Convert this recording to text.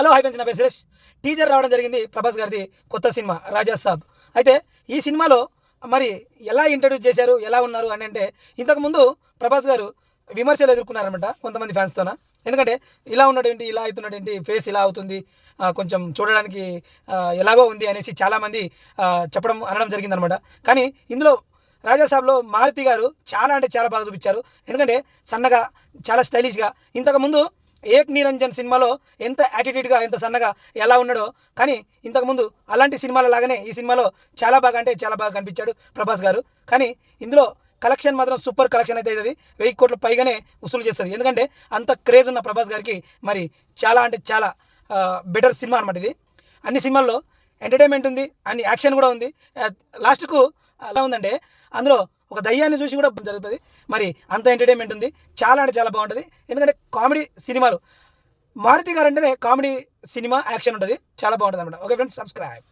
Hello hi friends, నా పేరు Suresh. Teaser రావడం జరిగింది ప్రభాస్ గారిది కొత్త సినిమా రాజా సాబ్. అయితే ఈ సినిమాలో మరి ఎలా ఇంట్రడ్యూస్ చేశారు, ఎలా ఉన్నారు అని అంటే, ఇంతకుముందు ప్రభాస్ గారు విమర్శలు ఎదుర్కొన్నారనమాట కొంతమంది ఫ్యాన్స్తోన. ఎందుకంటే ఇలా ఉన్నాడేంటి, ఇలా అవుతున్నాడేంటి, ఫేస్ ఇలా అవుతుంది, కొంచెం చూడడానికి ఎలాగో ఉంది అనేసి చాలామంది చెప్పడం అనడం జరిగిందనమాట. కానీ ఇందులో రాజా సాబ్లో మారుతి గారు చాలా అంటే చాలా బాగా చూపించారు. ఎందుకంటే సన్నగా, చాలా స్టైలిష్గా, ఇంతకుముందు ఏక్ నిరంజన్ సినిమాలో ఎంత యాటిట్యూడ్గా, ఎంత సన్నగా ఎలా ఉన్నాడో, కానీ ఇంతకుముందు అలాంటి సినిమాల లాగానే ఈ సినిమాలో చాలా బాగా అంటే చాలా బాగా కనిపించాడు ప్రభాస్ గారు. కానీ ఇందులో కలెక్షన్ మాత్రం సూపర్ కలెక్షన్ అయితే అవుతుంది. 1000 కోట్ల పైగానే వసూలు చేస్తుంది. ఎందుకంటే అంత క్రేజ్ ఉన్న ప్రభాస్ గారికి మరి చాలా అంటే చాలా బెటర్ సినిమా అనమాట ఇది. అన్ని సినిమాల్లో ఎంటర్టైన్మెంట్ ఉంది, అన్ని యాక్షన్ కూడా ఉంది. లాస్ట్కు ఎలా ఉందంటే, అందులో ఒక దయ్యాన్ని చూసి కూడా జరుగుతుంది. మరి అంత ఎంటర్టైన్మెంట్ ఉంది, చాలా అంటే చాలా బాగుంటుంది. ఎందుకంటే కామెడీ సినిమాలు, మారుతి గారు అంటేనే కామెడీ సినిమా, యాక్షన్ ఉంటుంది, చాలా బాగుంటుంది అనమాట. Okay friends, subscribe.